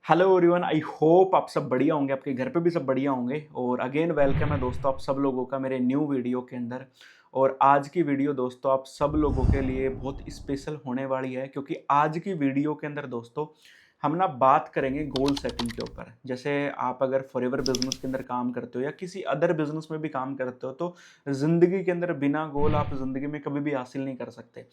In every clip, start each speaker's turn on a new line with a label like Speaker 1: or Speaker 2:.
Speaker 1: Hello everyone, I hope आप सब बढ़िया होंगे, आपके घर पे भी सब बढ़िया होंगे। और अगेन वेलकम है दोस्तों आप सब लोगों का मेरे न्यू वीडियो के अंदर। और आज की वीडियो दोस्तों आप सब लोगों के लिए बहुत स्पेशल होने वाली है, क्योंकि आज की वीडियो के अंदर दोस्तों हम ना बात करेंगे गोल सेटिंग के ऊपर। जैसे आप अगर फॉरएवर बिजनेस के अंदर काम करते हो या किसी अदर बिजनेस में भी काम करते हो, तो ज़िंदगी के अंदर बिना गोल आप ज़िंदगी में कभी भी हासिल नहीं कर सकते।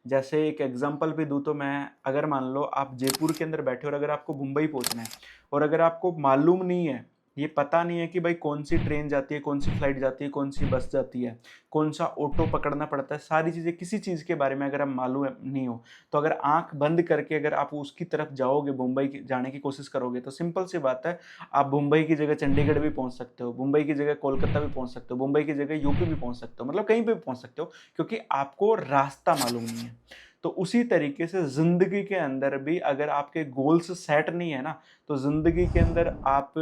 Speaker 1: जैसे एक एग्जांपल भी दूँ तो मैं, अगर मान लो आप जयपुर के अंदर बैठे हो और अगर आपको मुंबई पहुंचना है, और अगर आपको मालूम नहीं है, ये पता नहीं है कि भाई कौन सी ट्रेन जाती है, कौन सी फ्लाइट जाती है, कौन सी बस जाती है, कौन सा ऑटो पकड़ना पड़ता है, सारी चीज़ें किसी चीज़ के बारे में अगर आप मालूम नहीं हो, तो अगर आंख बंद करके अगर आप उसकी तरफ जाओगे, मुंबई जाने की कोशिश करोगे, तो सिंपल सी बात है, आप मुंबई की जगह चंडीगढ़ भी पहुंच सकते हो, मुंबई की जगह कोलकाता भी पहुंच सकते हो, मुंबई की जगह यूपी भी पहुंच सकते हो, मतलब कहीं पे भी पहुंच सकते हो, क्योंकि आपको रास्ता मालूम नहीं है। तो उसी तरीके से ज़िंदगी के अंदर भी अगर आपके गोल्स सेट नहीं है ना, तो ज़िंदगी के अंदर आप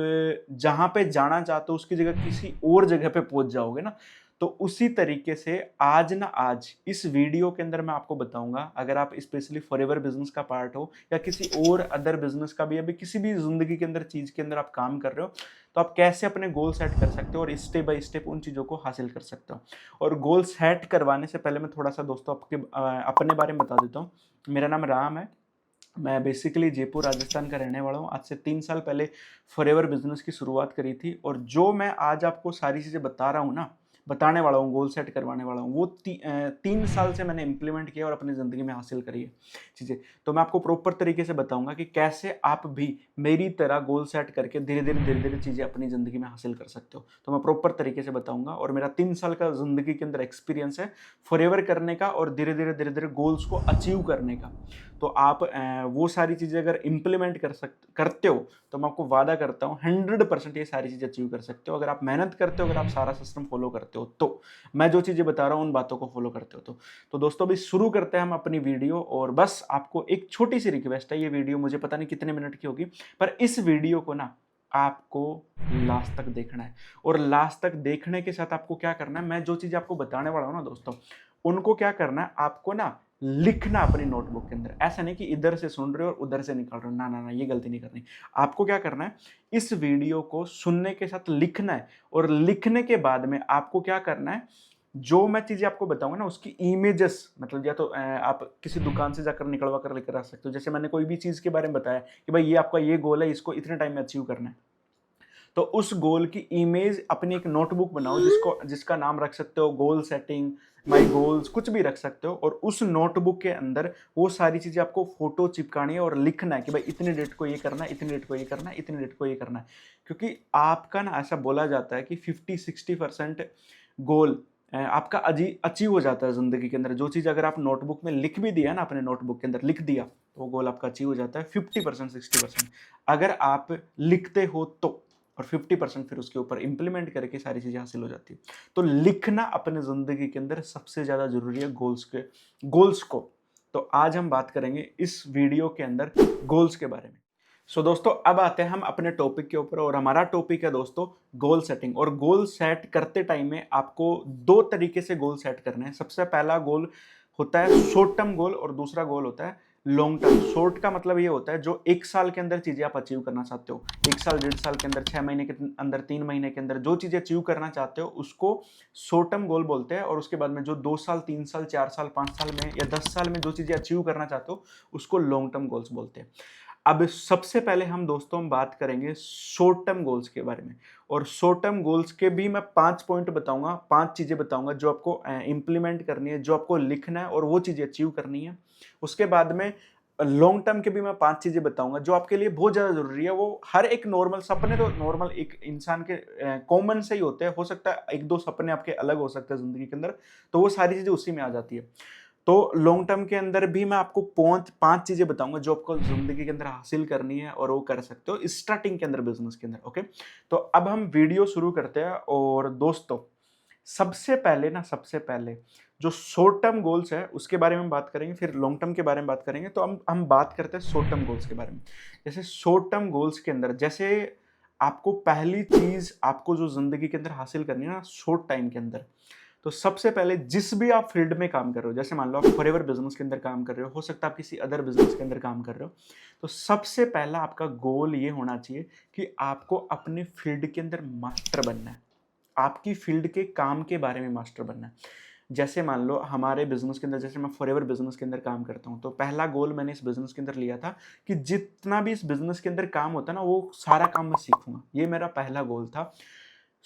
Speaker 1: जहाँ पे जाना चाहते हो उसकी जगह किसी और जगह पे पहुँच जाओगे ना। तो उसी तरीके से आज इस वीडियो के अंदर मैं आपको बताऊँगा, अगर आप स्पेशली फॉरएवर बिज़नेस का पार्ट हो या किसी और अदर बिज़नेस का भी, अभी किसी भी ज़िंदगी के अंदर चीज़ के अंदर आप काम कर रहे हो, तो आप कैसे अपने गोल सेट कर सकते हो और स्टेप बाय स्टेप उन चीज़ों को हासिल कर सकते हो। और गोल सेट करवाने से पहले मैं थोड़ा-सा दोस्तों अपने बारे में बता देता हूँ। मेरा नाम राम है। मैं बेसिकली जयपुर राजस्थान का रहने वाला हूँ। आज से 3 साल पहले फॉरएवर बिज़नेस की शुरुआत करी थी, और जो मैं आज आपको सारी चीज़ें बता रहा हूँ ना, बताने वाला हूँ, गोल सेट करवाने वाला हूँ, वो 3 साल से मैंने इम्प्लीमेंट किया और अपनी ज़िंदगी में हासिल करी है चीज़ें। तो मैं आपको प्रॉपर तरीके से बताऊँगा कि कैसे आप भी मेरी तरह गोल सेट करके धीरे-धीरे चीज़ें अपनी ज़िंदगी में हासिल कर सकते हो। तो मैं प्रॉपर तरीके से बताऊँगा, और मेरा 3 साल का ज़िंदगी के अंदर एक्सपीरियंस है फॉरएवर करने का और धीरे-धीरे गोल्स को अचीव करने का। तो आप वो सारी चीज़ें अगर इम्प्लीमेंट करते हो, तो मैं आपको वादा करता हूँ 100% ये सारी चीज़ें अचीव कर सकते हो, अगर आप मेहनत करते हो, अगर आप सारा सिस्टम फॉलो करते हो तो। मैं जो चीज़ें बता रहा हूँ उन बातों को फॉलो करते हो तो दोस्तों अभी शुरू करते हैं हम अपनी वीडियो। और बस आपको एक छोटी सी रिक्वेस्ट है, ये वीडियो मुझे पता नहीं कितने मिनट की होगी, पर इस वीडियो को ना आपको लास्ट तक देखना है। और लास्ट तक देखने के साथ आपको क्या करना है, मैं जो चीज़ आपको बताने वाला हूँ ना दोस्तों, उनको क्या करना है, आपको ना लिखना अपनी नोटबुक के अंदर। ऐसा नहीं कि इधर से सुन रहे हो और उधर से निकाल रहे हो, ना ना ना, ये गलती नहीं करनी। आपको क्या करना है, इस वीडियो को सुनने के साथ लिखना है, और लिखने के बाद में आपको क्या करना है, जो मैं चीजें आपको बताऊंगा ना उसकी इमेजेस, मतलब या तो आप किसी दुकान से जाकर निकलवा कर लेकर आ सकते हो। जैसे मैंने कोई भी चीज के बारे में बताया कि भाई ये आपका ये गोल है, इसको इतने टाइम में अचीव करना है, तो उस गोल की इमेज अपनी एक नोटबुक बनाओ, जिसका नाम रख सकते हो गोल सेटिंग, माई गोल्स, कुछ भी रख सकते हो। और उस नोटबुक के अंदर वो सारी चीजें आपको फोटो चिपकानी है और लिखना है कि भाई इतनी डेट को ये करना है, इतनी डेट को ये करना है, इतनी डेट को ये करना है। क्योंकि आपका ना ऐसा बोला जाता है कि 50-60% गोल आपका अचीव हो जाता है जिंदगी के अंदर। जो चीज अगर आप नोटबुक में लिख भी दिया ना, अपने नोटबुक के अंदर लिख दिया, तो वो गोल आपका अचीव हो जाता है 50%, 60%, अगर आप लिखते हो तो। और 50% फिर उसके ऊपर इंप्लीमेंट करके सारी चीजें हासिल हो जाती है। तो लिखना अपने जिंदगी के अंदर सबसे ज्यादा जरूरी है, गोल्स को। तो आज हम बात करेंगे इस वीडियो के अंदर गोल्स के बारे में। दोस्तों अब आते हैं हम अपने टॉपिक के ऊपर, और हमारा टॉपिक है दोस्तों गोल सेटिंग। और गोल सेट करते टाइम में आपको दो तरीके से गोल सेट करने हैं। सबसे पहला गोल होता है शॉर्ट टर्म गोल, और दूसरा गोल होता है लॉन्ग टर्म। शॉर्ट का मतलब ये होता है जो 1 साल के अंदर चीजें आप अचीव करना चाहते हो, 1 साल, 1.5 साल के अंदर, 6 महीने के अंदर, 3 महीने के अंदर जो चीजें अचीव करना चाहते हो उसको शॉर्ट टर्म गोल बोलते हैं। और उसके बाद में जो 2 साल, 3 साल, 4 साल, 5 साल में या 10 साल में जो चीजें अचीव करना चाहते हो उसको लॉन्ग टर्म गोल्स बोलते हैं। अब सबसे पहले हम दोस्तों हम बात करेंगे शॉर्ट टर्म गोल्स के बारे में। और शॉर्ट टर्म गोल्स के भी मैं 5 पॉइंट बताऊंगा, 5 चीजें बताऊंगा जो आपको इंप्लीमेंट करनी है, जो आपको लिखना है और वो चीजें अचीव करनी है। उसके बाद में लॉन्ग टर्म के भी मैं 5 चीजें बताऊंगा जो आपके लिए बहुत ज्यादा जरूरी है। वो हर एक नॉर्मल सपने, तो नॉर्मल एक इंसान के कॉमन से ही होते हैं, हो सकता है एक दो सपने आपके अलग हो सकते हैं जिंदगी के अंदर, तो वो सारी चीजें उसी में आ जाती है। तो लॉन्ग टर्म के अंदर भी मैं आपको 5 चीजें बताऊंगा जो आपको जिंदगी के अंदर हासिल करनी है, और वो कर सकते हो स्टार्टिंग के अंदर, बिजनेस के अंदर। ओके, तो अब हम वीडियो शुरू करते हैं। और दोस्तों सबसे पहले जो शॉर्ट टर्म गोल्स है उसके बारे में बात करेंगे, फिर लॉन्ग टर्म के बारे में बात करेंगे। तो हम बात करते हैं शॉर्ट टर्म गोल्स के बारे में। जैसे शॉर्ट टर्म गोल्स के अंदर, जैसे आपको पहली चीज आपको जो जिंदगी के अंदर हासिल करनी है ना शॉर्ट टाइम के अंदर, तो सबसे पहले जिस भी आप फील्ड में काम कर रहे हो, जैसे मान लो आप फॉरएवर बिजनेस के अंदर काम कर रहे हो सकता है आप किसी अदर बिजनेस के अंदर काम कर रहे हो, तो सबसे पहला आपका गोल ये होना चाहिए कि आपको अपने फील्ड के अंदर मास्टर बनना है। आपकी फील्ड के काम के बारे में मास्टर बनना है। जैसे मान लो हमारे बिजनेस के अंदर, जैसे मैं फॉरएवर बिजनेस के अंदर काम करता हूँ, तो पहला गोल मैंने इस बिजनेस के अंदर लिया था कि जितना भी इस बिजनेस के अंदर काम होता है ना, वो सारा काम मैं सीखूंगा। ये मेरा पहला गोल था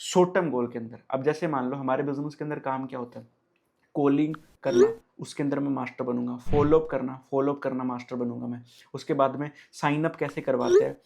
Speaker 1: शॉर्ट टर्म गोल के अंदर। अब जैसे मान लो हमारे बिजनेस के अंदर काम क्या होता है, कॉलिंग करना, उसके अंदर मैं मास्टर बनूंगा। फॉलो अप करना मास्टर बनूंगा मैं। उसके बाद में साइन अप कैसे करवाते हैं,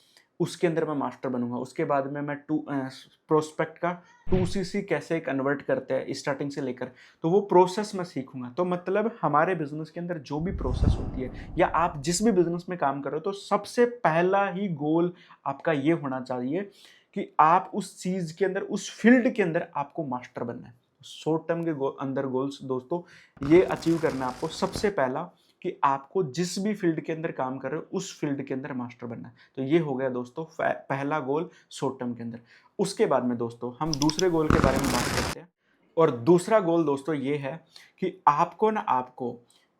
Speaker 1: उसके अंदर मैं मास्टर बनूंगा। उसके बाद में मैं प्रोस्पेक्ट का 2CC कैसे कन्वर्ट करते हैं स्टार्टिंग से लेकर, तो वो प्रोसेस मैं सीखूंगा। तो मतलब हमारे बिजनेस के अंदर जो भी प्रोसेस होती है, या आप जिस भी बिजनेस में काम कर रहे हो, तो सबसे पहला ही गोल आपका ये होना चाहिए कि आप उस चीज के अंदर, उस फील्ड के अंदर आपको मास्टर बनना है। शॉर्ट टर्म के अंदर गोल्स दोस्तों ये अचीव करना है आपको। सबसे पहला कि आपको जिस भी फील्ड के अंदर काम कर रहे हो, उस फील्ड के अंदर मास्टर बनना है। तो ये हो गया दोस्तों पहला गोल शॉर्ट टर्म के अंदर। उसके बाद में दोस्तों हम दूसरे गोल के बारे में बात करते हैं। और दूसरा गोल दोस्तों ये है कि आपको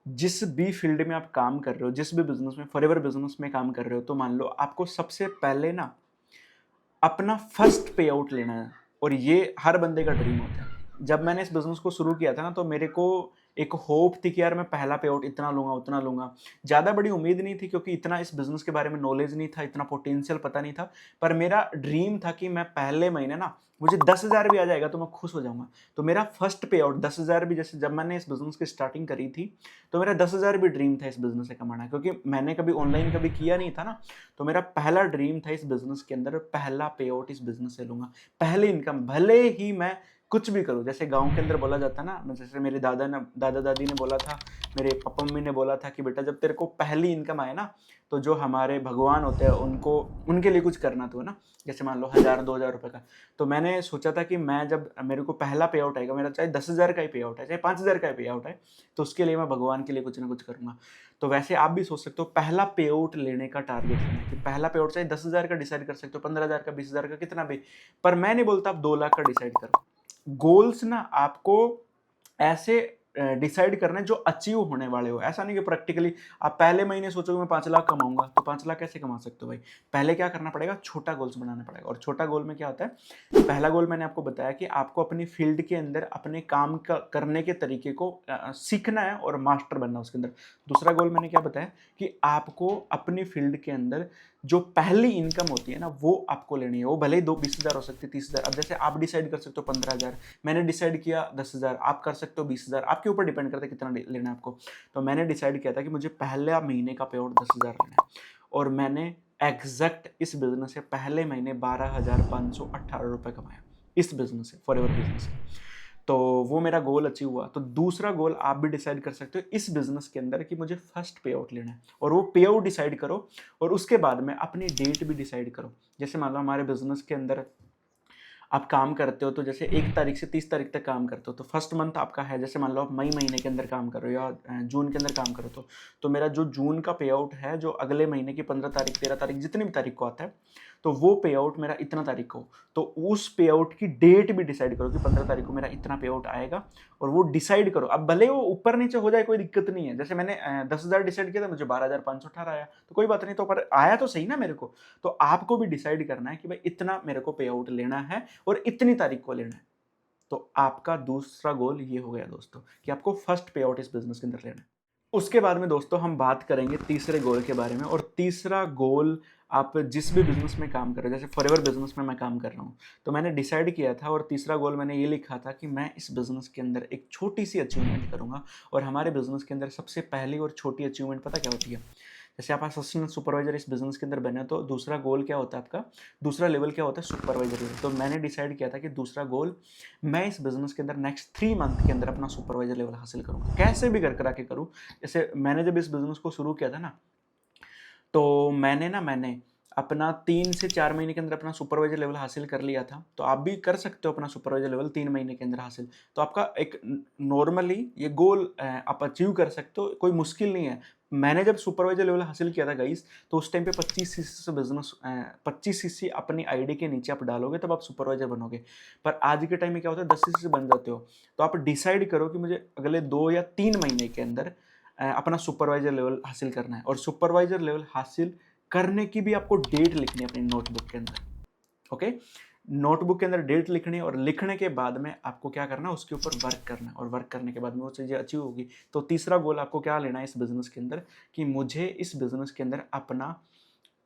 Speaker 1: जिस भी फील्ड में आप काम कर रहे हो, जिस भी बिजनेस में, फॉरएवर बिजनेस में काम कर रहे हो, तो मान लो आपको सबसे पहले ना अपना फर्स्ट पे आउट लेना है। और ये हर बंदे का ड्रीम होता है। जब मैंने इस बिजनेस को शुरू किया था ना, तो मेरे को एक होप थी कि यार मैं पहला पे आउट इतना लूंगा, उतना लूंगा। ज़्यादा बड़ी उम्मीद नहीं थी, क्योंकि इतना इस बिजनेस के बारे में नॉलेज नहीं था, इतना पोटेंशियल पता नहीं था। पर मेरा ड्रीम था कि मैं पहले महीने ना, मुझे 10,000 भी आ जाएगा तो मैं खुश हो जाऊंगा। तो मेरा फर्स्ट पे आउट 10,000 भी, जैसे जब मैंने इस बिजनेस की स्टार्टिंग करी थी, तो मेरा 10,000 भी ड्रीम था इस बिजनेस से कमाना, क्योंकि मैंने कभी ऑनलाइन कभी किया नहीं था ना। तो मेरा पहला ड्रीम था इस बिजनेस के अंदर, पहला पे आउट इस बिजनेस से लूंगा, पहले इनकम, भले ही मैं कुछ भी करूं। जैसे गांव के अंदर बोला जाता ना, जैसे मेरे दादा दादी ने बोला था, मेरे पापा मम्मी ने बोला था कि बेटा जब तेरे को पहली इनकम आए ना, तो जो हमारे भगवान होते हैं उनको, उनके लिए कुछ करना तो है ना। जैसे मान लो 1,000-2,000 रुपए का। तो मैंने सोचा था कि मैं जब मेरे को पहला पे आउट आएगा, मेरा चाहे 10,000 का ही पे आउट है, चाहे 5,000 का ही पे आउट है, तो उसके लिए मैं भगवान के लिए कुछ ना कुछ करूंगा। तो वैसे आप भी सोच सकते हो पहला पे आउट लेने का टारगेट लेना है, कि पहला पे आउट चाहे 10,000 का डिसाइड कर सकते हो, 15,000 का, 20,000 का, कितना भी। पर मैं नहीं बोलता आप 2 लाख का डिसाइड करो। गोल्स ना आपको ऐसे डिसाइड करना है जो अचीव होने वाले हो। ऐसा नहीं कि प्रैक्टिकली आप पहले महीने सोचोगे मैं 5 लाख कमाऊंगा, तो 5 लाख कैसे कमा सकते हो भाई। पहले क्या करना पड़ेगा, छोटा गोल्स बनाना पड़ेगा। और छोटा गोल में क्या होता है, पहला गोल मैंने आपको बताया कि आपको अपनी फील्ड के अंदर अपने काम का करने के तरीके को सीखना है और मास्टर बनना है उसके अंदर। दूसरा गोल मैंने क्या बताया कि आपको अपनी फील्ड के अंदर जो पहली इनकम होती है ना, वो आपको लेनी है। वो भले ही 20,000 हो सकती है, 30,000। अब जैसे आप डिसाइड कर सकते हो 15,000, मैंने डिसाइड किया 10,000, आप कर सकते हो 20,000। आपके ऊपर डिपेंड करता है कितना लेना है आपको। तो मैंने डिसाइड किया था कि मुझे पहला महीने का पे आउट 10,000 लेना है। और मैंने एग्जैक्ट इस बिजनेस से पहले महीने 12,518 रुपए कमाया, इस बिजनेस से, फॉरएवर बिजनेस से। तो वो मेरा गोल अचीव हुआ। तो दूसरा गोल आप भी डिसाइड कर सकते हो इस बिजनेस के अंदर कि मुझे फर्स्ट पे आउट लेना है, और वो पे आउट डिसाइड करो। और उसके बाद में अपनी डेट भी डिसाइड करो। जैसे मान लो हमारे बिजनेस के अंदर आप काम करते हो, तो जैसे 1 तारीख से 30 तारीख तक काम करते हो, तो फर्स्ट मंथ आपका है, जैसे मान लो आप मई महीने के अंदर काम कर रहे हो या जून के अंदर काम कर रहे हो, तो मेरा जो जून का पे आउट है, जो अगले महीने की 15 तारीख, 13 तारीख, जितनी भी तारीख को आता है, तो वो पे आउट मेरा इतना तारीख को। तो उस पे आउट की डेट भी डिसाइड करो कि 15 तारीख को मेरा इतना पे आउट आएगा, और वो डिसाइड करो। अब भले वो ऊपर नीचे हो जाए, कोई दिक्कत नहीं है। जैसे मैंने 10,000 डिसाइड किया था, मुझे 12,518 आया, तो कोई बात नहीं, तो पर आया तो सही ना मेरे को। तो आपको भी डिसाइड करना है कि भाई इतना मेरे को पे आउट लेना है और इतनी तारीख को लेना है। तो आपका दूसरा गोल ये हो गया दोस्तों कि आपको फर्स्ट पे आउट इस बिजनेस के अंदर लेना है। उसके बाद में दोस्तों हम बात करेंगे तीसरे गोल के बारे में। और तीसरा गोल, आप जिस भी बिजनेस में काम कर रहे हो, जैसे फॉरएवर बिजनेस में मैं काम कर रहा हूँ, तो मैंने डिसाइड किया था, और तीसरा गोल मैंने ये लिखा था कि मैं इस बिजनेस के अंदर एक छोटी सी अचीवमेंट करूंगा। और हमारे बिजनेस के अंदर सबसे पहली और छोटी अचीवमेंट पता क्या होती है। जैसे आप असिस्टेंट सुपरवाइजर इस बिजनेस के अंदर बने, तो दूसरा गोल क्या होता है आपका, दूसरा लेवल क्या होता है, सुपरवाइजर लेवल। तो मैंने डिसाइड किया था कि दूसरा गोल, मैं इस बिजनेस के अंदर नेक्स्ट 3 मंथ के अंदर अपना सुपरवाइजर लेवल हासिल करूंगा, कैसे भी कर करा के करूँ। जैसे मैंने जब इस बिजनेस को शुरू किया था ना, तो मैंने अपना 3 से 4 महीने के अंदर अपना सुपरवाइजर लेवल हासिल कर लिया था। तो आप भी कर सकते हो अपना सुपरवाइजर लेवल 3 महीने के अंदर हासिल। तो आपका एक नॉर्मली ये गोल आप अचीव कर सकते हो, कोई मुश्किल नहीं है। मैंने जब सुपरवाइजर लेवल हासिल किया था गाइस, तो उस टाइम पे 25 सीसी से बिजनेस 25 सीसी अपनी आईडी के नीचे आप डालोगे तब आप सुपरवाइजर बनोगे। पर आज के टाइम में क्या होता है 10 सीसी से बन जाते हो। तो आप डिसाइड करो कि मुझे अगले 2 या 3 महीने के अंदर अपना सुपरवाइजर लेवल हासिल करना है, और सुपरवाइजर लेवल हासिल करने की भी आपको डेट लिखनी है अपनी नोटबुक के अंदर। ओके, नोटबुक के अंदर डेट लिखनी है, और लिखने के बाद में आपको क्या करना है, उसके ऊपर वर्क करना है, और वर्क करने के बाद में वो चीज़ें अचीव होगी। तो तीसरा गोल आपको क्या लेना है इस बिजनेस के अंदर, कि मुझे इस बिजनेस के अंदर अपना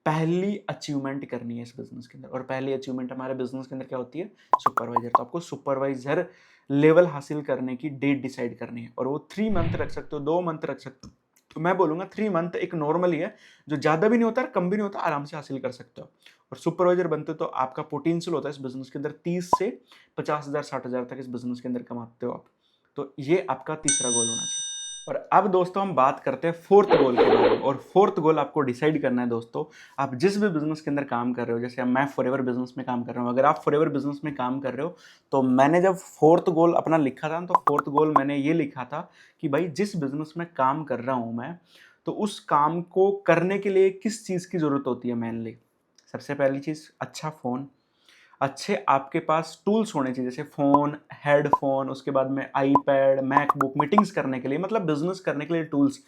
Speaker 1: पहली अचीवमेंट करनी है इस बिजनेस के अंदर। और पहली अचीवमेंट हमारे बिजनेस के अंदर क्या होती है, सुपरवाइजर। तो आपको सुपरवाइजर लेवल हासिल करने की डेट डिसाइड करनी है, और वो 3 मंथ रख सकते हो, 2 मंथ रख सकते हो। तो मैं बोलूंगा 3 मंथ एक नॉर्मल ही है, जो ज़्यादा भी नहीं होता कम भी नहीं होता, आराम से हासिल कर सकते हो। और सुपरवाइजर बनते हो तो आपका पोटेंशियल होता है इस बिजनेस के अंदर 30 से 50,000 60,000 तक इस बिजनेस के अंदर कमाते हो आप। तो ये आपका तीसरा गोल होना चाहिए। और अब दोस्तों हम बात करते हैं फोर्थ गोल के बारे में। और फोर्थ गोल आपको डिसाइड करना है दोस्तों, आप जिस भी बिजनेस के अंदर काम कर रहे हो, जैसे अब मैं फॉरएवर बिजनेस में काम कर रहा हूँ, अगर आप फॉरएवर बिजनेस में काम कर रहे हो, तो मैंने जब फोर्थ गोल अपना लिखा था, तो फोर्थ गोल मैंने ये लिखा था कि भाई जिस बिजनेस में काम कर रहा हूँ मैं, तो उस काम को करने के लिए किस चीज़ की ज़रूरत होती है मेनली। सबसे पहली चीज़, अच्छा फ़ोन, अच्छे आपके पास टूल्स होने चाहिए, जैसे फ़ोन, हेडफ़ोन, उसके बाद में आईपैड, मैकबुक, मीटिंग्स करने के लिए, मतलब बिज़नेस करने के लिए टूल्स।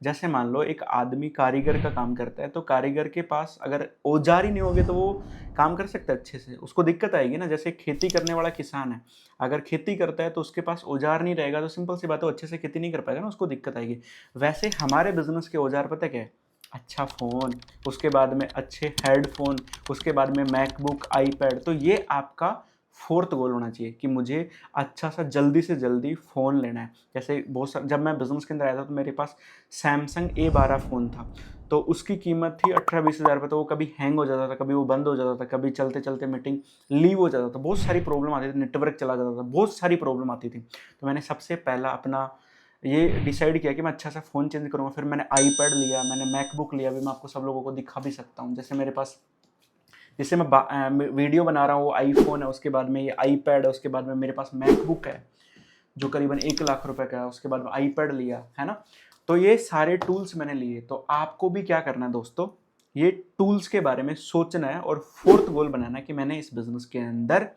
Speaker 1: जैसे मान लो एक आदमी कारीगर का काम करता है, तो कारीगर के पास अगर औज़ार ही नहीं होंगे तो वो काम कर सकता है अच्छे से, उसको दिक्कत आएगी ना। जैसे खेती करने वाला किसान है, अगर खेती करता है तो उसके पास औज़ार नहीं रहेगा, तो सिंपल सी बात है वो अच्छे से खेती नहीं कर पाएगा ना, उसको दिक्कत आएगी। वैसे हमारे बिज़नेस के औज़ार पता क्या है? अच्छा फ़ोन, उसके बाद में अच्छे हेडफ़ोन, उसके बाद में मैकबुक, आईपैड। तो ये आपका फोर्थ गोल होना चाहिए कि मुझे अच्छा सा जल्दी से जल्दी फ़ोन लेना है। जैसे बहुत सा, जब मैं बिज़नेस के अंदर आया था तो मेरे पास सैमसंग A12 फ़ोन था, तो उसकी कीमत थी 18-20 हज़ार रुपये। तो वो कभी हैंग हो जाता था, कभी वो बंद हो जाता था, कभी चलते चलते मीटिंग लीव हो जाता था, बहुत सारी प्रॉब्लम आती थी, नेटवर्क चला जाता था, बहुत सारी प्रॉब्लम आती थी। तो मैंने सबसे पहला अपना ये डिसाइड किया कि मैं अच्छा सा फ़ोन चेंज करूँगा। फिर मैंने आईपैड लिया, मैंने मैकबुक लिया, अभी मैं आपको सब लोगों को दिखा भी सकता हूँ। जैसे मेरे पास, जैसे मैं वीडियो बना रहा हूँ, वो आईफ़ोन है, उसके बाद में ये आईपैड है, उसके बाद में मेरे पास मैकबुक है जो करीबन 1 लाख रुपए का है, उसके बाद में आईपैड लिया, है ना? तो ये सारे टूल्स मैंने लिए। तो आपको भी क्या करना है दोस्तों, ये टूल्स के बारे में सोचना है, और फोर्थ गोल बनाना है कि मैंने इस बिज़नेस के अंदर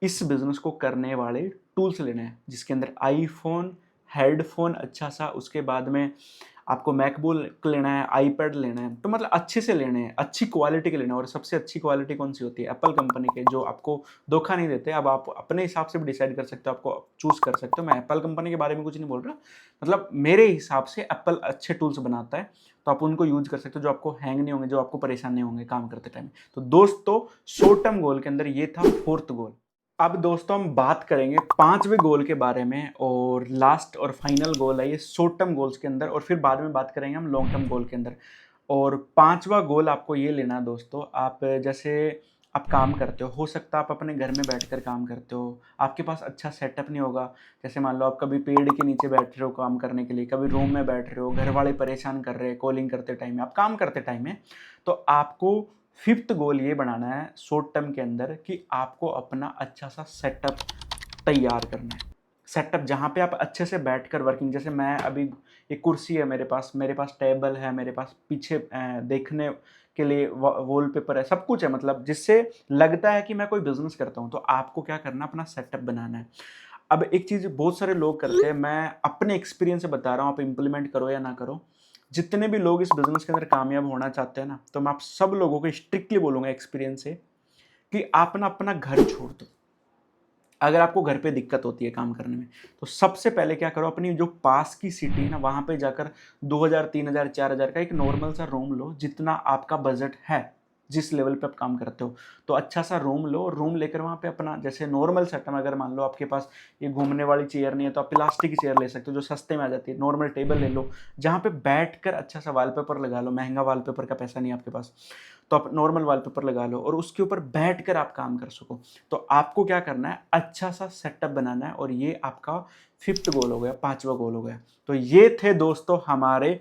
Speaker 1: इस बिज़नेस को करने वाले टूल्स लेने हैं, जिसके अंदर आईफ़ोन, हेडफ़ोन अच्छा सा, उसके बाद में आपको मैकबुक लेना है, आईपैड लेना है। तो मतलब अच्छे से लेने हैं, अच्छी क्वालिटी के लेने हैं। और सबसे अच्छी क्वालिटी कौन-सी होती है? एप्पल कंपनी के, जो आपको धोखा नहीं देते। अब आप अपने हिसाब से भी डिसाइड कर सकते हो, आपको चूज़ कर सकते हो। मैं एप्पल कंपनी के बारे में कुछ नहीं बोल रहा, मतलब मेरे हिसाब से एप्पल अच्छे टूल्स बनाता है, तो आप उनको यूज़ कर सकते हो, जो आपको हैंग नहीं होंगे, जो आपको परेशान नहीं होंगे काम करते टाइम। तो दोस्तों, शॉर्ट टर्म गोल के अंदर ये था फोर्थ गोल। अब दोस्तों हम बात करेंगे 5वें गोल के बारे में, और लास्ट और फाइनल गोल है ये शॉर्ट टर्म गोल्स के अंदर, और फिर बाद में बात करेंगे हम लॉन्ग टर्म गोल के अंदर। और 5वां गोल आपको ये लेना है दोस्तों, आप जैसे आप काम करते हो सकता है आप अपने घर में बैठकर काम करते हो, आपके पास अच्छा सेटअप नहीं होगा। जैसे मान लो आप कभी पेड़ के नीचे बैठ रहे हो काम करने के लिए, कभी रूम में बैठ रहे हो, घर वाले परेशान कर रहे हैं कॉलिंग करते टाइम में, आप काम करते टाइम में, तो आपको फिफ्थ गोल ये बनाना है शॉर्ट टर्म के अंदर कि आपको अपना अच्छा सा सेटअप तैयार करना है। सेटअप जहाँ पे आप अच्छे से बैठकर वर्किंग, जैसे मैं अभी, एक कुर्सी है मेरे पास टेबल है, मेरे पास पीछे देखने के लिए वॉलपेपर है, सब कुछ है, मतलब जिससे लगता है कि मैं कोई बिजनेस करता हूँ। तो आपको क्या करना है, अपना सेटअप बनाना है। अब एक चीज़ बहुत सारे लोग करते हैं, मैं अपने एक्सपीरियंस से बता रहा हूँ, आप इम्प्लीमेंट करो या ना करो। जितने भी लोग इस बिज़नेस के अंदर कामयाब होना चाहते हैं ना, तो मैं आप सब लोगों को स्ट्रिक्टली बोलूँगा एक्सपीरियंस से कि आप ना अपना घर छोड़ दो। अगर आपको घर पे दिक्कत होती है काम करने में, तो सबसे पहले क्या करो, अपनी जो पास की सिटी है ना, वहाँ पे जाकर 2000, 3000, 4000 का एक नॉर्मल सा रूम लो, जितना आपका बजट है, जिस लेवल पे आप काम करते हो। तो अच्छा सा रूम लो, और रूम लेकर वहाँ पे अपना जैसे नॉर्मल सेटअप, अगर मान लो आपके पास ये घूमने वाली चेयर नहीं है, तो आप प्लास्टिक की चेयर ले सकते हो जो सस्ते में आ जाती है। नॉर्मल टेबल ले लो, जहाँ पे बैठकर अच्छा सा वॉलपेपर लगा लो, महंगा वॉलपेपर का पैसा नहीं है आपके पास, तो आप नॉर्मल वॉलपेपर लगा लो, और उसके ऊपर बैठकर आप काम कर सको। तो आपको क्या करना है, अच्छा सा सेटअप बनाना है, और ये आपका फिफ्थ गोल हो गया, 5वां गोल हो गया। तो ये थे दोस्तों हमारे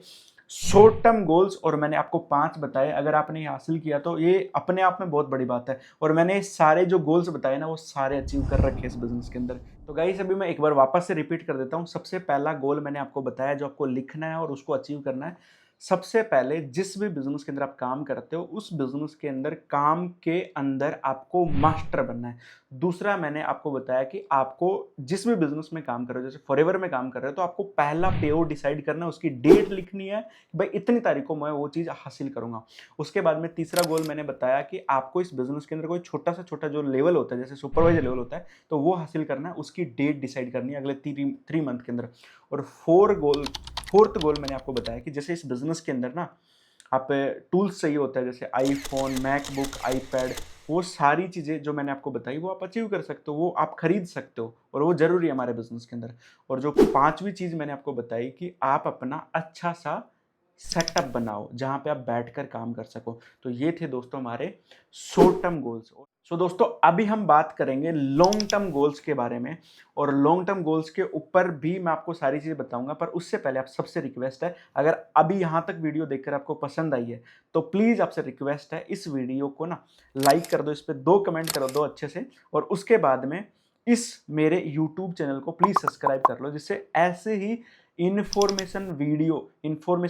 Speaker 1: शॉर्ट टर्म गोल्स, और मैंने आपको 5 बताए। अगर आपने ये हासिल किया तो ये अपने आप में बहुत बड़ी बात है। और मैंने सारे जो गोल्स बताए ना वो सारे अचीव कर रखे हैं इस बिजनेस के अंदर। तो गाइस अभी मैं एक बार वापस से रिपीट कर देता हूँ। सबसे पहला गोल मैंने आपको बताया जो आपको लिखना है और उसको अचीव करना है। सबसे पहले जिस भी बिजनेस के अंदर आप काम करते हो उस बिजनेस के अंदर काम के अंदर आपको मास्टर बनना है। दूसरा मैंने आपको बताया कि आपको जिस भी बिजनेस में काम कर रहे हो, जैसे फॉरएवर में काम कर रहे हो, तो आपको पहला पेआउट डिसाइड करना है, उसकी डेट लिखनी है, भाई इतनी तारीख को मैं वो चीज़ हासिल करूंगा। उसके बाद में तीसरा गोल मैंने बताया कि आपको इस बिजनेस के अंदर कोई छोटा सा छोटा जो लेवल होता है, जैसे सुपरवाइजर लेवल होता है, तो वो हासिल करना है, उसकी डेट डिसाइड करनी है अगले 3 मंथ के अंदर। और फोर्थ गोल मैंने आपको बताया कि जैसे इस बिजनेस के अंदर ना आप टूल्स चाहिए होता है, जैसे आईफोन, मैकबुक, आईपैड, वो सारी चीज़ें जो मैंने आपको बताई वो आप अचीव कर सकते हो, वो आप खरीद सकते हो, और वो ज़रूरी है हमारे बिजनेस के अंदर। और जो पांचवी चीज़ मैंने आपको बताई कि आप अपना अच्छा सा सेटअप बनाओ जहाँ पे आप बैठकर काम कर सको। तो ये थे दोस्तों हमारे शॉर्ट टर्म गोल्स। सो दोस्तों अभी हम बात करेंगे लॉन्ग टर्म गोल्स के बारे में, और लॉन्ग टर्म गोल्स के ऊपर भी मैं आपको सारी चीज़ें बताऊंगा। पर उससे पहले आप सबसे रिक्वेस्ट है, अगर अभी यहाँ तक वीडियो देखकर आपको पसंद आई है तो प्लीज़ आपसे रिक्वेस्ट है इस वीडियो को ना लाइक कर दो, इस पर 2 कमेंट कर दो अच्छे से, और उसके बाद में इस मेरे यूट्यूब चैनल को प्लीज़ सब्सक्राइब कर लो, जिससे ऐसे ही इन्फॉर्मेशन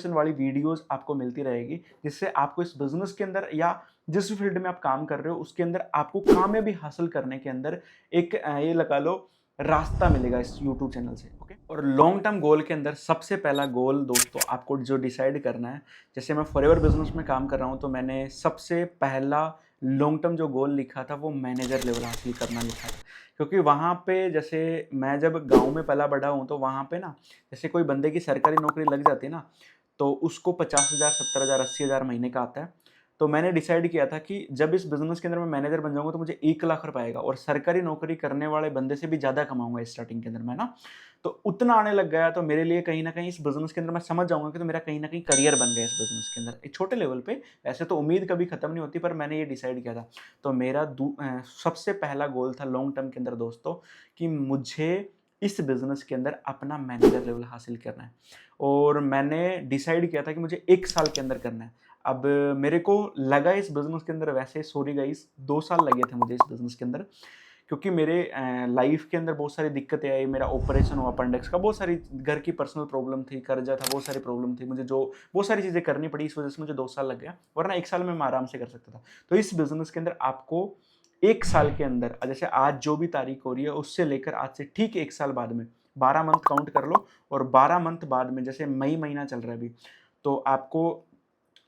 Speaker 1: वाली वीडियोस आपको मिलती रहेगी, जिससे आपको इस बिजनेस के अंदर या जिस फील्ड में आप काम कर रहे हो उसके अंदर आपको कामयाबी हासिल करने के अंदर एक ये लगा लो रास्ता मिलेगा इस यूट्यूब चैनल से। ओके, और लॉन्ग टर्म गोल के अंदर सबसे पहला गोल दोस्तों आपको जो डिसाइड करना है, जैसे मैं फॉरएवर बिजनेस में काम कर रहा हूँ तो मैंने सबसे पहला लॉन्ग टर्म जो गोल लिखा था वो मैनेजर लेवल हासिल करना लिखा था। क्योंकि वहाँ पे जैसे मैं जब गांव में पला बड़ा हूँ तो वहाँ पे ना जैसे कोई बंदे की सरकारी नौकरी लग जाती है ना, तो उसको 50,000, 70,000, 80,000 महीने का आता है। तो मैंने डिसाइड किया था कि जब इस बिजनेस के अंदर मैं मैनेजर बन जाऊंगा तो मुझे 1 लाख रुपए आएगा, और सरकारी नौकरी करने वाले बंदे से भी ज़्यादा कमाऊंगा स्टार्टिंग के अंदर मैं ना। तो उतना आने लग गया तो मेरे लिए कहीं ना कहीं इस बिजनेस के अंदर मैं समझ जाऊंगा कि तो मेरा कहीं ना कहीं करियर बन गया इस बिजनेस के अंदर एक छोटे लेवल पे। ऐसे तो उम्मीद कभी खत्म नहीं होती, पर मैंने ये डिसाइड किया था। तो मेरा सबसे पहला गोल था लॉन्ग टर्म के अंदर दोस्तों कि मुझे इस बिजनेस के अंदर अपना मैनेजर लेवल हासिल करना है, और मैंने डिसाइड किया था कि मुझे 1 साल के अंदर करना है। अब मेरे को लगा इस बिजनेस के अंदर, वैसे सॉरी गाइस 2 साल लगे थे मुझे इस बिजनेस के अंदर, क्योंकि मेरे लाइफ के अंदर बहुत सारी दिक्कतें आई। मेरा ऑपरेशन हुआ अपेंडिक्स का, बहुत सारी घर की पर्सनल प्रॉब्लम थी, कर्जा था, बहुत सारी प्रॉब्लम थी मुझे, जो बहुत सारी चीज़ें करनी पड़ी, इस वजह से मुझे 2 साल लग गया, वरना 1 साल में मैं आराम से कर सकता था। तो इस बिजनेस के अंदर आपको 1 साल के अंदर, जैसे आज जो भी तारीख हो रही है उससे लेकर आज से ठीक 1 साल बाद में 12 मंथ काउंट कर लो, और 12 मंथ बाद में जैसे मई महीना चल रहा है अभी, तो आपको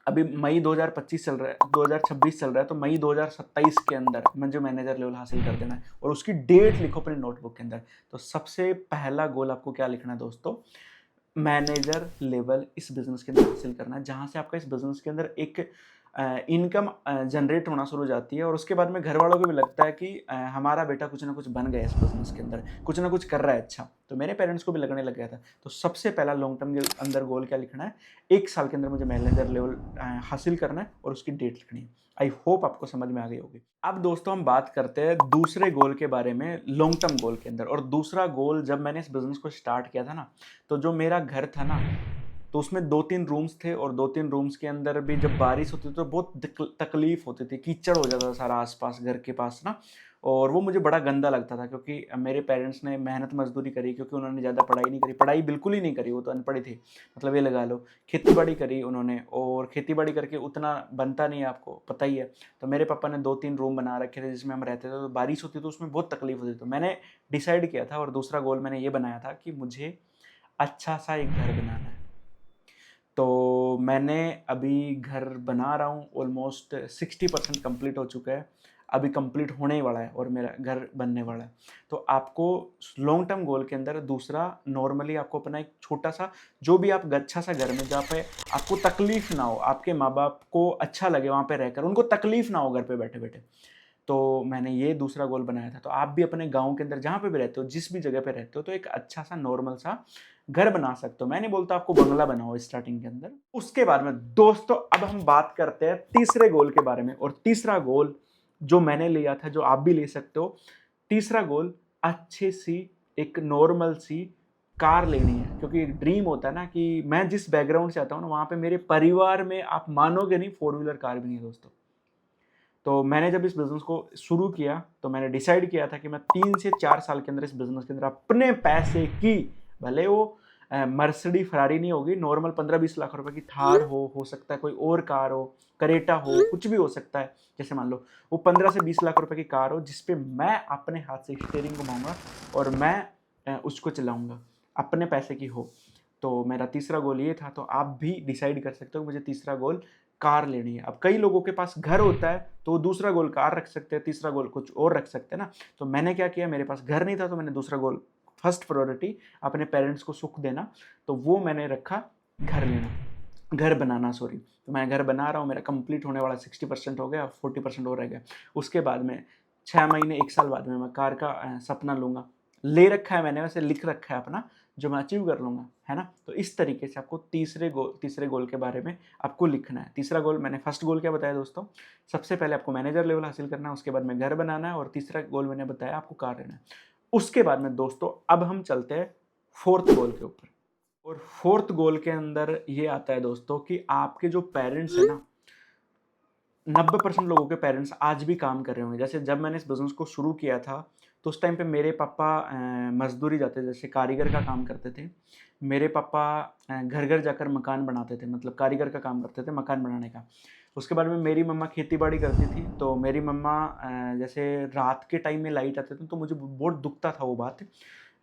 Speaker 1: अभी मई 2025 चल रहा है, 2026 चल रहा है, तो मई 2027 के अंदर मुझे मैनेजर लेवल हासिल कर देना है, और उसकी डेट लिखो अपनी नोटबुक के अंदर। तो सबसे पहला गोल आपको क्या लिखना है दोस्तों, मैनेजर लेवल इस बिजनेस के अंदर हासिल करना है, जहां से आपका इस बिजनेस के अंदर एक इनकम जनरेट होना शुरू हो जाती है, और उसके बाद में घर वालों को भी लगता है कि हमारा बेटा कुछ ना कुछ बन गया इस बिजनेस के अंदर, कुछ ना कुछ कर रहा है अच्छा। तो मेरे पेरेंट्स को भी लगने लग गया था। तो सबसे पहला लॉन्ग टर्म के अंदर गोल क्या लिखना है, 1 साल के अंदर मुझे मैनेजर लेवल हासिल करना है, और उसकी डेट लिखनी है। आई होप आपको समझ में आ गई होगी। अब दोस्तों हम बात करते हैं दूसरे गोल के बारे में लॉन्ग टर्म गोल के अंदर। और दूसरा गोल, जब मैंने इस बिजनेस को स्टार्ट किया था ना, तो जो मेरा घर था ना, तो उसमें 2-3 रूम्स थे, और 2-3 रूम्स के अंदर भी जब बारिश होती थी तो बहुत तकलीफ होती थी, कीचड़ हो जाता था सारा आसपास घर के पास ना, और वो मुझे बड़ा गंदा लगता था। क्योंकि मेरे पेरेंट्स ने मेहनत मजदूरी करी, क्योंकि उन्होंने ज़्यादा पढ़ाई नहीं करी, पढ़ाई बिल्कुल ही नहीं करी, वो तो अनपढ़ थे, मतलब ये लगा लो। खेती बाड़ी करी उन्होंने, और खेती बाड़ी करके उतना बनता नहीं है, आपको पता ही है। तो मेरे पापा ने 2-3 रूम बना रखे थे जिसमें हम रहते थे, तो बारिश होती तो उसमें बहुत तकलीफ होती। तो मैंने डिसाइड किया था, और दूसरा गोल मैंने ये बनाया था कि मुझे अच्छा सा एक घर बनाना है। तो मैंने अभी घर बना रहा हूँ, ऑलमोस्ट 60% कंप्लीट हो चुका है, अभी कंप्लीट होने ही वाला है, और मेरा घर बनने वाला है। तो आपको लॉन्ग टर्म गोल के अंदर दूसरा, नॉर्मली आपको अपना एक छोटा सा, जो भी आप अच्छा सा घर में, जहाँ पे आपको तकलीफ ना हो, आपके माँ बाप को अच्छा लगे वहाँ पे रहकर, उनको तकलीफ ना हो घर पे बैठे बैठे, तो मैंने ये दूसरा गोल बनाया था। तो आप भी अपने गाँव के अंदर जहाँ पे भी रहते हो, जिस भी जगह पे रहते हो, तो एक अच्छा सा नॉर्मल सा घर बना सकते हो। मैं नहीं बोलता आपको बंगला बनाओ स्टार्टिंग के अंदर। उसके बाद में दोस्तों अब हम बात करते हैं तीसरे गोल के बारे में, और तीसरा गोल जो मैंने लिया था, जो आप भी ले सकते हो। तीसरा गोल, अच्छी सी एक नॉर्मल सी कार लेनी है, क्योंकि एक ड्रीम होता है ना कि मैं जिस बैकग्राउंड से आता हूँ ना, वहाँ पे मेरे परिवार में आप मानोगे नहीं, 4 व्हीलर कार भी नहीं है दोस्तों। तो मैंने जब इस बिज़नेस को शुरू किया, तो मैंने डिसाइड किया था कि मैं 3 से 4 साल के अंदर इस बिज़नेस के अंदर अपने पैसे की, भले वो मर्सिडी फरारी नहीं होगी, नॉर्मल 15-20 लाख रुपए की थार हो सकता है कोई और कार हो, करेटा हो, कुछ भी हो सकता है। जैसे मान लो वो 15 से 20 लाख रुपए की कार हो, जिस पे मैं अपने हाथ से स्टीयरिंग घुमाऊँगा और मैं उसको चलाऊँगा, अपने पैसे की हो। तो मेरा तीसरा गोल ये था, तो आप भी डिसाइड कर सकते हो कि मुझे तीसरा गोल कार लेनी है। अब कई लोगों के पास घर होता है, तो वो दूसरा गोल कार रख सकते हैं, तीसरा गोल कुछ और रख सकते हैं ना। तो मैंने क्या किया, मेरे पास घर नहीं था, तो मैंने दूसरा गोल, फर्स्ट प्रायोरिटी अपने पेरेंट्स को सुख देना, तो वो मैंने रखा घर लेना, घर बनाना सॉरी। तो मैं घर बना रहा हूँ, मेरा कंप्लीट होने वाला 60% हो गया, 40% और रह गया। उसके बाद में 6 महीने 1 साल बाद में मैं कार का सपना लूँगा। ले रखा है मैंने, वैसे लिख रखा है अपना, जो मैं अचीव कर लूँगा, है ना? तो इस तरीके से आपको तीसरे गोल के बारे में आपको लिखना है। तीसरा गोल, मैंने फर्स्ट गोल क्या बताया दोस्तों? सबसे पहले आपको मैनेजर लेवल हासिल करना है, उसके बाद में घर बनाना है, और तीसरा गोल मैंने बताया आपको कार लेना है। उसके बाद में दोस्तों अब हम चलते हैं 4th गोल के ऊपर। और 4th गोल के अंदर ये आता है दोस्तों कि आपके जो पेरेंट्स हैं ना, 90% लोगों के पेरेंट्स आज भी काम कर रहे होंगे। जैसे जब मैंने इस बिज़नेस को शुरू किया था, तो उस टाइम पे मेरे पापा मज़दूरी जाते थे, जैसे कारीगर का काम करते थे। मेरे पापा घर-घर जाकर मकान बनाते थे, मतलब कारीगर का काम करते थे मकान बनाने का। उसके बाद में मेरी मम्मा खेती-बाड़ी करती थी, तो मेरी मम्मा जैसे रात के टाइम में लाइट आते थे, तो मुझे बहुत दुखता था वो बात।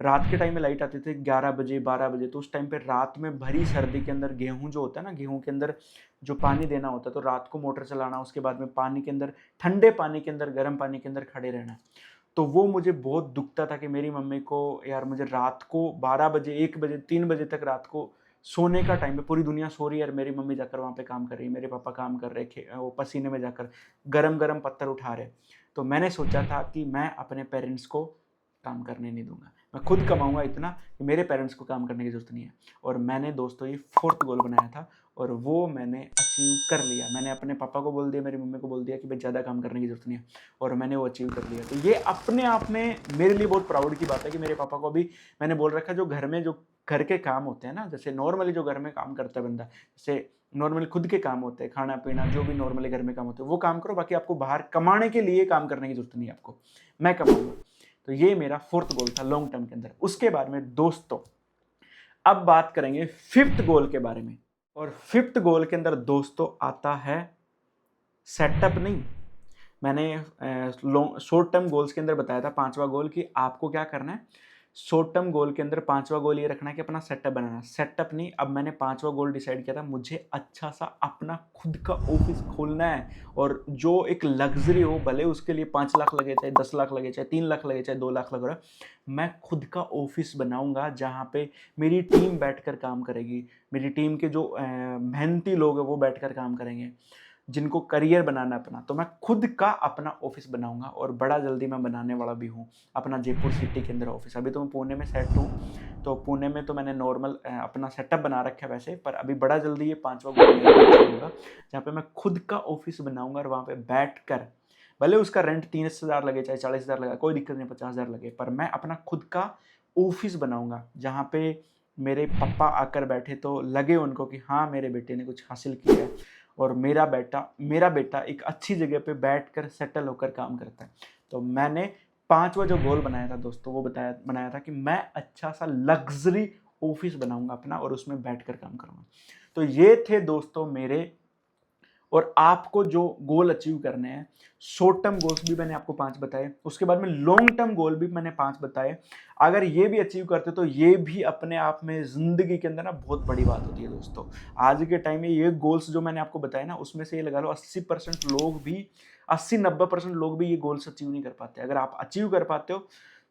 Speaker 1: रात के टाइम में लाइट आती थी 11 बजे, 12 बजे, तो उस टाइम पे रात में भरी सर्दी के अंदर गेहूँ जो होता है ना, गेहूँ के अंदर जो पानी देना होता है, तो रात को मोटर चलाना, उसके बाद में पानी के अंदर, ठंडे पानी के अंदर, गर्म पानी के अंदर खड़े रहना। तो वो मुझे बहुत दुखता था कि मेरी मम्मी को, यार मुझे रात को 12 बजे, 1 बजे, 3 बजे तक रात को सोने का टाइम पे पूरी दुनिया सो रही है, और मेरी मम्मी जाकर वहाँ पे काम कर रही है, मेरे पापा काम कर रहे वो पसीने में जाकर गरम-गरम पत्थर उठा रहे। तो मैंने सोचा था कि मैं अपने पेरेंट्स को काम करने नहीं दूँगा। मैं खुद कमाऊँगा इतना कि मेरे पेरेंट्स को काम करने की ज़रूरत नहीं है। और मैंने दोस्तों ये 4th गोल बनाया था, और वो मैंने अचीव कर लिया। मैंने अपने पापा को बोल दिया, मेरी मम्मी को बोल दिया कि भाई ज़्यादा काम करने की ज़रूरत नहीं है, और मैंने वो अचीव कर लिया। तो ये अपने आप में मेरे लिए बहुत प्राउड की बात है कि मेरे पापा को भी मैंने बोल रखा है, जो घर में जो घर के काम होते हैं ना, जैसे नॉर्मली जो घर में काम करता है बंदा, जैसे नॉर्मली खुद के काम होते हैं, खाना-पीना, जो भी नॉर्मली घर में काम होते हैं, वो काम करो, बाकी आपको बाहर कमाने के लिए काम करने की ज़रूरत नहीं है आपको। मैं कमाऊँगा। तो ये मेरा 4th गोल था लॉन्ग टर्म के अंदर। उसके बाद में दोस्तों अब बात करेंगे 5th गोल के बारे में। और 5th गोल के अंदर दोस्तों आता है सेटअप नहीं। मैंने शॉर्ट टर्म गोल्स के अंदर बताया था 5वां गोल कि आपको क्या करना है। शॉर्ट टर्म गोल के अंदर 5वां गोल ये रखना है कि अपना सेटअप बनाना है। सेटअप नहीं, अब मैंने 5वां गोल डिसाइड किया था, मुझे अच्छा सा अपना खुद का ऑफिस खोलना है, और जो एक लग्ज़री हो, भले उसके लिए 5 लाख लगे, चाहे 10 लाख लगे, चाहे 3 लाख लगे, चाहे 2 लाख लग रहा है। मैं खुद का ऑफिस बनाऊँगा, जहाँ पे मेरी टीम बैठकर काम करेगी। मेरी टीम के जो मेहनती लोग हैं वो बैठकर काम करेंगे, जिनको करियर बनाना है अपना। तो मैं खुद का अपना ऑफिस बनाऊँगा, और बड़ा जल्दी मैं बनाने वाला भी हूँ अपना जयपुर सिटी के अंदर ऑफिस। अभी तो मैं पुणे में सेट हूँ, तो पुणे में तो मैंने नॉर्मल अपना सेटअप बना रखा है वैसे, पर अभी बड़ा जल्दी ये 5वां गोल मेरा अचीव होगा, जहाँ पे मैं खुद का ऑफिस बनाऊँगा, और वहाँ पे बैठकर, भले उसका रेंट 30,000 लगे, चाहे 40,000 लगे, कोई दिक्कत नहीं, 50,000 लगे, पर मैं अपना खुद का ऑफिस बनाऊँगा, जहाँ पे मेरे पापा आकर बैठे तो लगे उनको कि हाँ, मेरे बेटे ने कुछ हासिल किया है, और मेरा बेटा एक अच्छी जगह पे बैठकर सेटल होकर काम करता है। तो मैंने 5वां जो गोल बनाया था दोस्तों, वो बनाया था कि मैं अच्छा सा लग्ज़री ऑफिस बनाऊँगा अपना, और उसमें बैठकर काम करूँगा। तो ये थे दोस्तों मेरे और आपको जो गोल अचीव करने हैं। शॉर्ट टर्म गोल्स भी मैंने आपको 5 बताए, उसके बाद में लॉन्ग टर्म गोल भी मैंने 5 बताए। अगर ये भी अचीव करते हो तो ये भी अपने आप में ज़िंदगी के अंदर ना बहुत बड़ी बात होती है दोस्तों। आज के टाइम में ये गोल्स जो मैंने आपको बताए ना, उसमें से ये लगा लो 80% लोग भी, 80-90% लोग भी ये गोल्स अचीव नहीं कर पाते। अगर आप अचीव कर पाते हो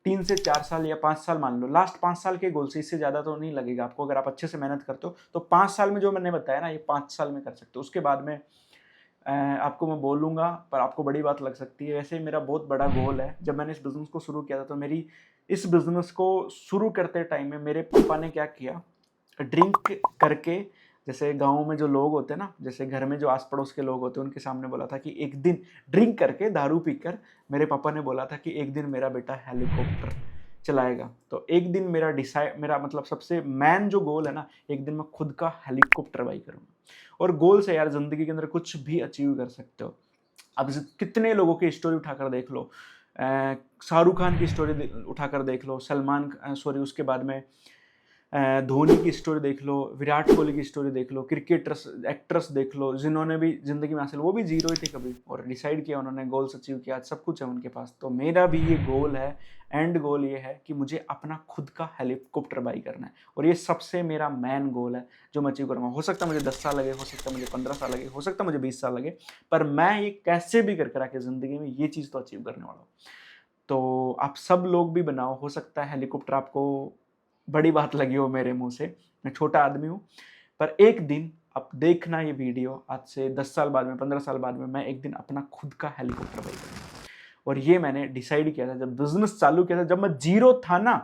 Speaker 1: 3 से 4 साल या 5 साल मान लो, लास्ट 5 साल के गोल से, इससे ज़्यादा तो नहीं लगेगा आपको। अगर आप अच्छे से मेहनत करते हो तो 5 साल में जो मैंने बताया ना, ये 5 साल में कर सकते हो। उसके बाद में आपको मैं बोलूँगा, पर आपको बड़ी बात लग सकती है। वैसे मेरा बहुत बड़ा गोल है। जब मैंने इस बिज़नेस को शुरू किया था, तो मेरी इस बिज़नेस को शुरू करते टाइम में मेरे पापा ने क्या किया, ड्रिंक करके, जैसे गाँव में जो लोग होते हैं ना, जैसे घर में जो आस-पड़ोस के लोग होते हैं, उनके सामने बोला था कि एक दिन ड्रिंक करके, दारू पीकर, मेरे पापा ने बोला था कि एक दिन मेरा बेटा हेलीकॉप्टर चलाएगा। तो एक दिन मेरा मतलब सबसे मेन जो गोल है ना, एक दिन मैं खुद का हेलीकॉप्टर बाई करूँगा। और गोल से यार ज़िंदगी के अंदर कुछ भी अचीव कर सकते हो। अब कितने लोगों की स्टोरी उठाकर देख लो, शाहरुख खान की स्टोरी उठाकर देख लो, सॉरी उसके बाद में धोनी की स्टोरी देख लो, विराट कोहली की स्टोरी देख लो, क्रिकेटर्स एक्टर्स देख लो, जिन्होंने भी ज़िंदगी में हासिल, वो भी जीरो ही थे कभी और डिसाइड किया उन्होंने, गोल्स अचीव किया, आज सब कुछ है उनके पास। तो मेरा भी ये गोल है, एंड गोल ये है कि मुझे अपना खुद का हेलीकॉप्टर बाई करना है और ये सबसे मेरा मेन गोल है जो मैं अचीव करूँगा। हो सकता है मुझे 10 साल लगे, हो सकता है मुझे 15 साल लगे, हो सकता है मुझे 20 साल लगे, पर मैं ये कैसे भी कर आके ज़िंदगी में ये चीज़ तो अचीव करने वाला हूँ। तो आप सब लोग भी बनाओ। हो सकता है हेलीकॉप्टर आपको बड़ी बात लगी हो मेरे मुंह से, मैं छोटा आदमी हूँ, पर एक दिन आप देखना ये वीडियो, आज से 10 साल बाद में, 15 साल बाद में, मैं एक दिन अपना खुद का हेलीकॉप्टर बाई करूँगा। और ये मैंने डिसाइड किया था जब बिजनेस चालू किया था, जब मैं जीरो था ना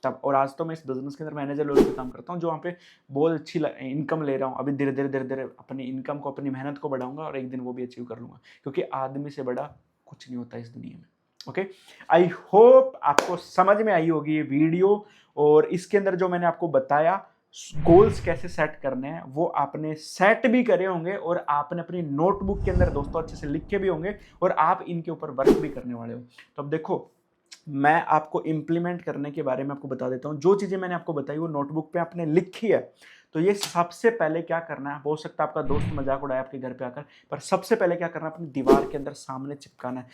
Speaker 1: तब। और आज तो मैं इस बिजनेस के अंदर मैनेजर लेवल पे काम करता हूँ, जो वहाँ पे बहुत अच्छी इनकम ले रहा हूँ। अभी धीरे धीरे अपनी इनकम को, अपनी मेहनत को बढ़ाऊंगा और एक दिन वो भी अचीव कर लूंगा, क्योंकि आदमी से बड़ा कुछ नहीं होता इस दुनिया में। ओके, आई होप आपको समझ में आई होगी ये वीडियो। और इसके अंदर जो मैंने आपको बताया गोल्स कैसे सेट करने हैं, वो आपने सेट भी करे होंगे और आपने अपनी नोटबुक के अंदर दोस्तों अच्छे से लिखे भी होंगे और आप इनके ऊपर वर्क भी करने वाले हो। तो अब देखो, मैं आपको इम्प्लीमेंट करने के बारे में आपको बता देता हूँ। जो चीज़ें मैंने आपको बताई वो नोटबुक पे आपने लिखी है, तो ये सबसे पहले क्या करना है, हो सकता है आपका दोस्त मजाक उड़ाए आपके घर पे आकर, पर सबसे पहले क्या करना है, अपनी दीवार के अंदर सामने चिपकाना है।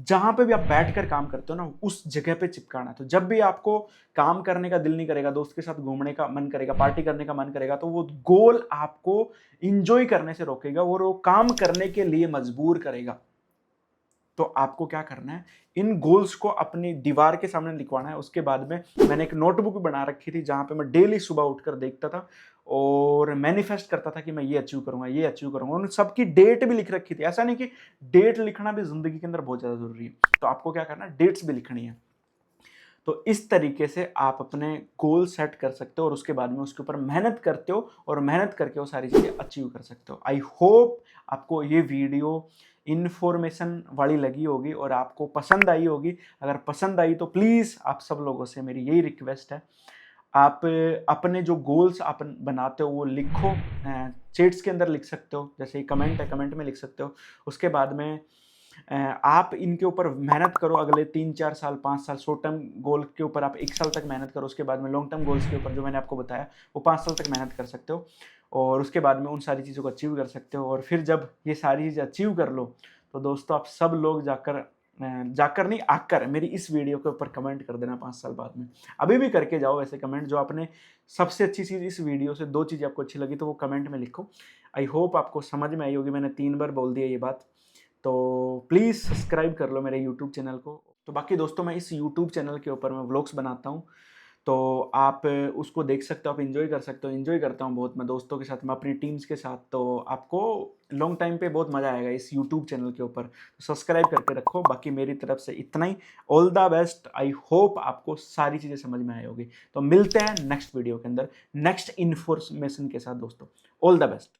Speaker 1: जहां पे भी आप बैठकर काम करते हो ना, उस जगह पे चिपकाना है। तो जब भी आपको काम करने का दिल नहीं करेगा, दोस्त के साथ घूमने का मन करेगा, पार्टी करने का मन करेगा, तो वो गोल आपको इंजॉय करने से रोकेगा और वो काम करने के लिए मजबूर करेगा। तो आपको क्या करना है, इन गोल्स को अपनी दीवार के सामने लिखवाना है। उसके बाद में मैंने एक नोटबुक भी बना रखी थी, जहां पे मैं डेली सुबह उठकर देखता था और मैनिफेस्ट करता था कि मैं ये अचीव करूंगा, ये अचीव करूंगा। उन सबकी डेट भी लिख रखी थी। ऐसा नहीं कि डेट लिखना भी जिंदगी के अंदर बहुत ज्यादा जरूरी है, तो आपको क्या करना है, डेट्स भी लिखनी है। तो इस तरीके से आप अपने गोल सेट कर सकते हो और उसके बाद में उसके ऊपर मेहनत करते हो और मेहनत करके वो सारी चीज़ें अचीव कर सकते हो। आई होप आपको ये वीडियो इन्फॉर्मेशन वाली लगी होगी और आपको पसंद आई होगी। अगर पसंद आई तो प्लीज़ आप सब लोगों से मेरी यही रिक्वेस्ट है, आप अपने जो गोल्स आप बनाते हो वो लिखो, चैट्स के अंदर लिख सकते हो, जैसे कमेंट है कमेंट में लिख सकते हो। उसके बाद में आप इनके ऊपर मेहनत करो, अगले 3-4 साल 5 साल शॉर्ट टर्म गोल के ऊपर आप 1 साल तक मेहनत करो। उसके बाद में लॉन्ग टर्म गोल्स के ऊपर जो मैंने आपको बताया वो 5 साल तक मेहनत कर सकते हो और उसके बाद में उन सारी चीज़ों को अचीव कर सकते हो। और फिर जब ये सारी चीज़ें अचीव कर लो तो दोस्तों आप सब लोग जाकर नहीं आकर मेरी इस वीडियो के ऊपर कमेंट कर देना 5 साल बाद में। अभी भी करके जाओ वैसे कमेंट, जो आपने सबसे अच्छी चीज़ इस वीडियो से 2 चीज़ें आपको अच्छी लगी तो वो कमेंट में लिखो। आई होप आपको समझ में आई होगी, मैंने 3 बार बोल दिया ये बात। तो प्लीज़ सब्सक्राइब कर लो मेरे यूट्यूब चैनल को। तो बाकी दोस्तों मैं इस यूट्यूब चैनल के ऊपर मैं व्लॉग्स बनाता हूँ, तो आप उसको देख सकते हो, आप एंजॉय कर सकते हो। एंजॉय करता हूँ बहुत मैं दोस्तों के साथ, मैं अपनी टीम्स के साथ, तो आपको लॉन्ग टाइम पे बहुत मज़ा आएगा इस यूट्यूब चैनल के ऊपर। तो सब्सक्राइब करके रखो। बाकी मेरी तरफ से इतना ही। All the best. I hope आपको सारी चीज़ें समझ में आई होगी। तो मिलते हैं नेक्स्ट वीडियो के अंदर नेक्स्ट इन्फॉर्मेशन के साथ दोस्तों। All the best.